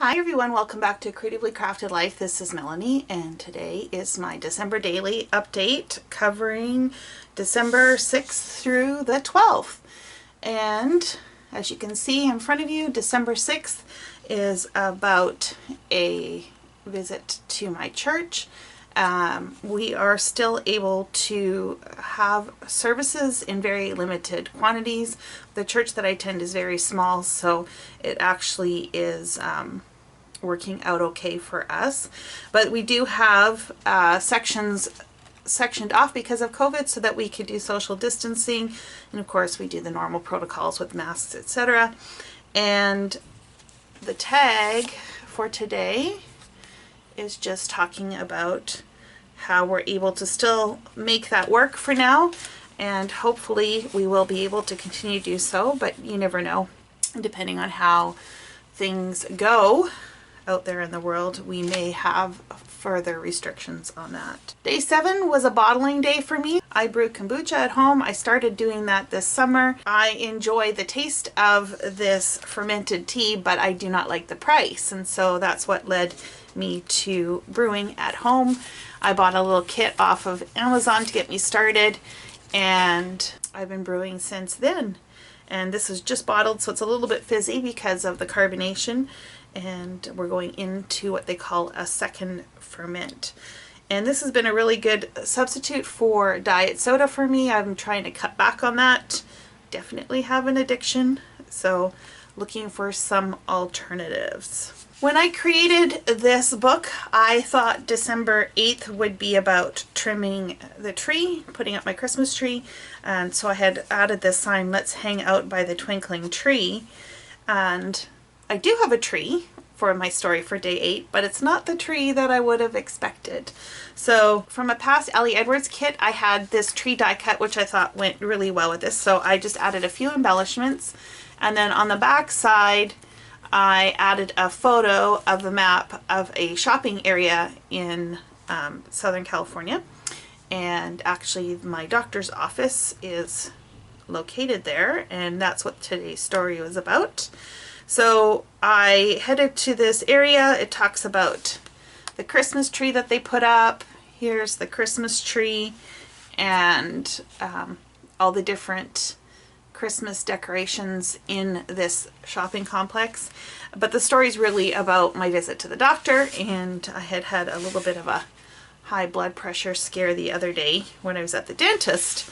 Hi everyone, welcome back to Creatively Crafted Life. This is Melanie and today is my December daily update covering December 6th through the 12th. And as you can see in front of you, December 6th is about a visit to my church. We are still able to have services in very limited quantities. The church that I attend is very small, so it actually is working out okay for us. But we do have sections sectioned off because of COVID so that we could do social distancing. And of course we do the normal protocols with masks, etc. And the tag for today is just talking about how we're able to still make that work for now, and hopefully we will be able to continue to do so, but you never know. Depending on how things go out there in the world, we may have further restrictions on that. Day 7 was a bottling day for me. I brew kombucha at home. I started doing that this summer. I enjoy the taste of this fermented tea, but I do not like the price, and so that's what led me to brewing at home. I bought a little kit off of Amazon to get me started, and I've been brewing since then. And this is just bottled, so it's a little bit fizzy because of the carbonation, and we're going into what they call a second ferment. And this has been a really good substitute for diet soda for me. I'm trying to cut back on that. Definitely have an addiction, so looking for some alternatives. When I created this book, I thought December 8th would be about trimming the tree, putting up my Christmas tree, and so I had added this sign, "Let's hang out by the twinkling tree." And I do have a tree for my story for day 8, but it's not the tree that I would have expected. So from a past Ellie Edwards kit, I had this tree die cut, which I thought went really well with this, so I just added a few embellishments. And then on the back side, I added a photo of the map of a shopping area in Southern California. And actually my doctor's office is located there, and that's what today's story was about. So I headed to this area. It talks about the Christmas tree that they put up. Here's the Christmas tree and all the different Christmas decorations in this shopping complex. But the story is really about my visit to the doctor, and I had had a little bit of a high blood pressure scare the other day when I was at the dentist,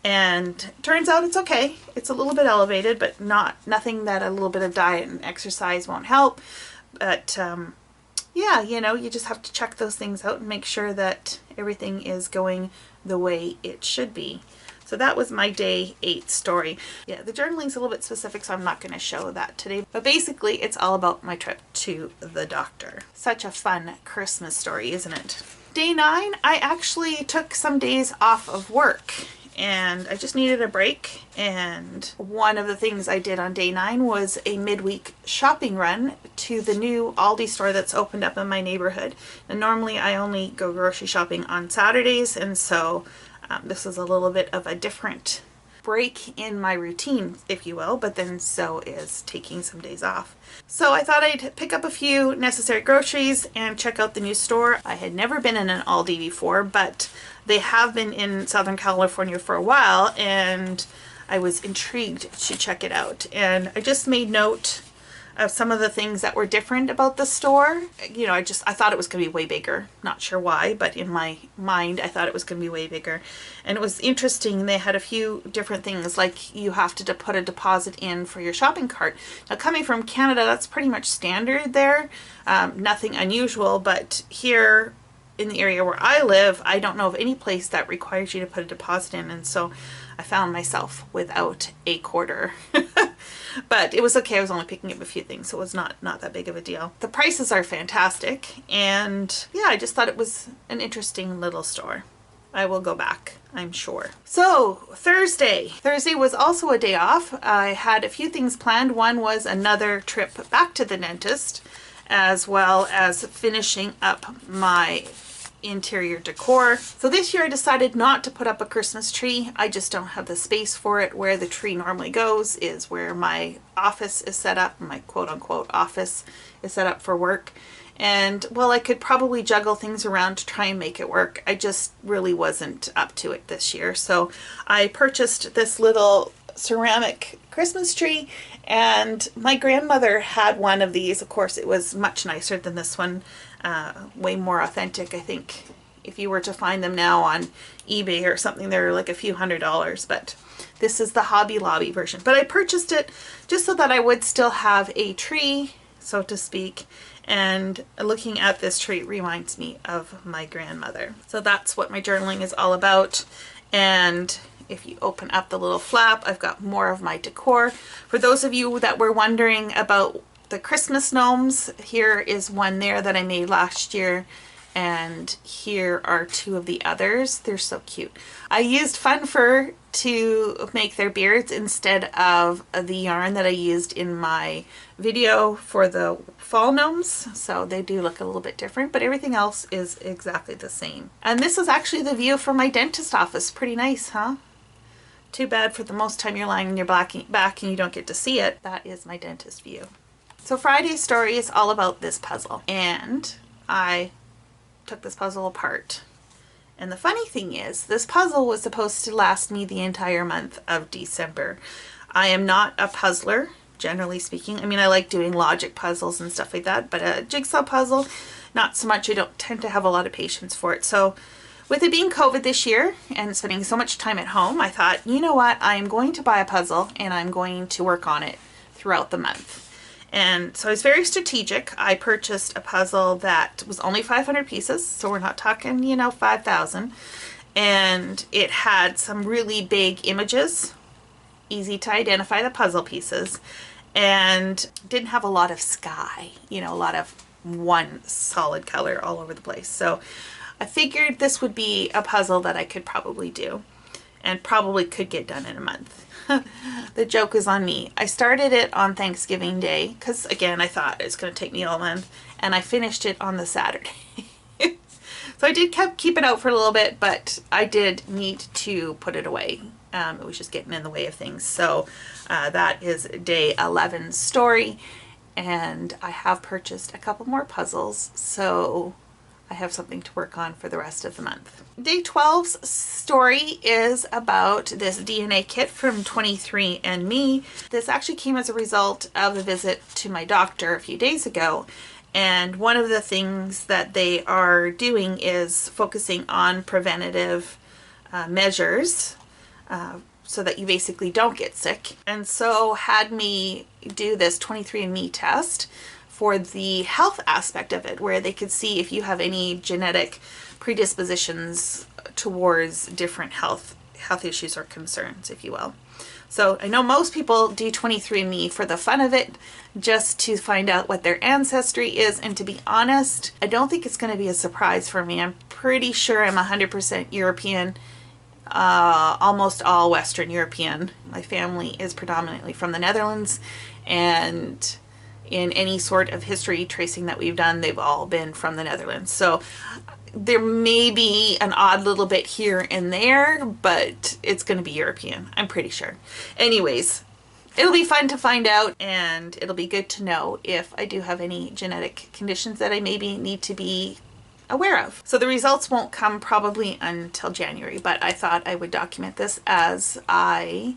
and turns out it's okay. It's a little bit elevated, but nothing that a little bit of diet and exercise won't help. But yeah, you know, you just have to check those things out and make sure that everything is going the way it should be. So that was my day 8 story. Yeah, the journaling's a little bit specific, so I'm not going to show that today. But basically, it's all about my trip to the doctor. Such a fun Christmas story, isn't it? Day 9, I actually took some days off of work, and I just needed a break. And one of the things I did on day 9 was a midweek shopping run to the new Aldi store that's opened up in my neighborhood. And normally I only go grocery shopping on Saturdays, and so this is a little bit of a different break in my routine, if you will, but then so is taking some days off. So I thought I'd pick up a few necessary groceries and check out the new store. I had never been in an Aldi before, but they have been in Southern California for a while, and I was intrigued to check it out. And I just made note of some of the things that were different about the store. You know, I thought it was going to be way bigger. Not sure why, but in my mind I thought it was going to be way bigger. And it was interesting. They had a few different things, like you have to put a deposit in for your shopping cart. Now, coming from Canada, that's pretty much standard there. Nothing unusual, but here in the area where I live, I don't know of any place that requires you to put a deposit in, and so I found myself without a quarter. But it was okay. I was only picking up a few things, so it was not that big of a deal. The prices are fantastic, and yeah, I just thought it was an interesting little store. I will go back, I'm sure. So Thursday was also a day off. I had a few things planned. One was another trip back to the dentist, as well as finishing up my interior decor. So this year I decided not to put up a Christmas tree. I just don't have the space for it. Where the tree normally goes is where my office is set up. My quote-unquote office is set up for work. And well, I could probably juggle things around to try and make it work. I just really wasn't up to it this year. So I purchased this little ceramic Christmas tree, and my grandmother had one of these. Of course, it was much nicer than this one, way more authentic. I think if you were to find them now on eBay or something, they're like a few $100s, but this is the Hobby Lobby version. But I purchased it just so that I would still have a tree, so to speak, and looking at this tree reminds me of my grandmother. So that's what my journaling is all about. And if you open up the little flap, I've got more of my decor. For those of you that were wondering about the Christmas gnomes, here is one there that I made last year, and here are two of the others. They're so cute. I used fun fur to make their beards instead of the yarn that I used in my video for the fall gnomes, so they do look a little bit different, but everything else is exactly the same. And this is actually the view from my dentist office. Pretty nice, huh? Too bad for the most time you're lying on your back and you don't get to see it. That is my dentist view. So Friday's story is all about this puzzle, and I took this puzzle apart. And the funny thing is, this puzzle was supposed to last me the entire month of December. I am not a puzzler, generally speaking. I mean, I like doing logic puzzles and stuff like that, but a jigsaw puzzle, not so much. I don't tend to have a lot of patience for it. So with it being COVID this year and spending so much time at home, I thought, you know what, I'm going to buy a puzzle and I'm going to work on it throughout the month. And so I was very strategic. I purchased a puzzle that was only 500 pieces, so we're not talking, you know, 5,000. And it had some really big images, easy to identify the puzzle pieces, and didn't have a lot of sky, you know, a lot of one solid color all over the place. So I figured this would be a puzzle that I could probably do and probably could get done in a month. The joke is on me. I started it on Thanksgiving Day because, again, I thought it's going to take me all month, and I finished it on the Saturday. So I did keep it out for a little bit, but I did need to put it away. It was just getting in the way of things. So that is day 11's story, and I have purchased a couple more puzzles, so I have something to work on for the rest of the month. Day 12's story is about this DNA kit from 23andMe. This actually came as a result of a visit to my doctor a few days ago. And one of the things that they are doing is focusing on preventative measures so that you basically don't get sick. And so had me do this 23andMe test for the health aspect of it, where they could see if you have any genetic predispositions towards different health issues or concerns, if you will. So I know most people do 23andMe for the fun of it, just to find out what their ancestry is. And to be honest, I don't think it's going to be a surprise for me. I'm pretty sure I'm 100% European, almost all Western European. My family is predominantly from the Netherlands, and in any sort of history tracing that we've done, they've all been from the Netherlands. So there may be an odd little bit here and there, but it's going to be European, I'm pretty sure. Anyways, it'll be fun to find out, and it'll be good to know if I do have any genetic conditions that I maybe need to be aware of. So the results won't come probably until January, but I thought I would document this as I,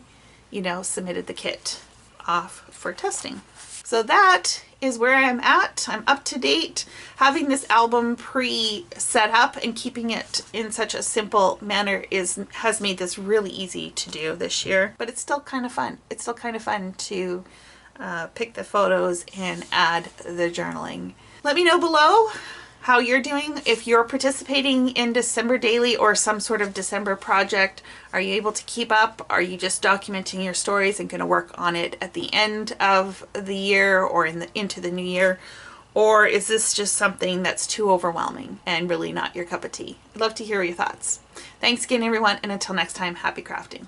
you know, submitted the kit off for testing. So that is where I'm at. I'm up to date. Having this album pre-set up and keeping it in such a simple manner has made this really easy to do this year, but it's still kind of fun. It's still kind of fun to pick the photos and add the journaling. Let me know below how you're doing. If you're participating in December Daily or some sort of December project, are you able to keep up? Are you just documenting your stories and going to work on it at the end of the year or into the new year? Or is this just something that's too overwhelming and really not your cup of tea? I'd love to hear your thoughts. Thanks again, everyone, and until next time, happy crafting.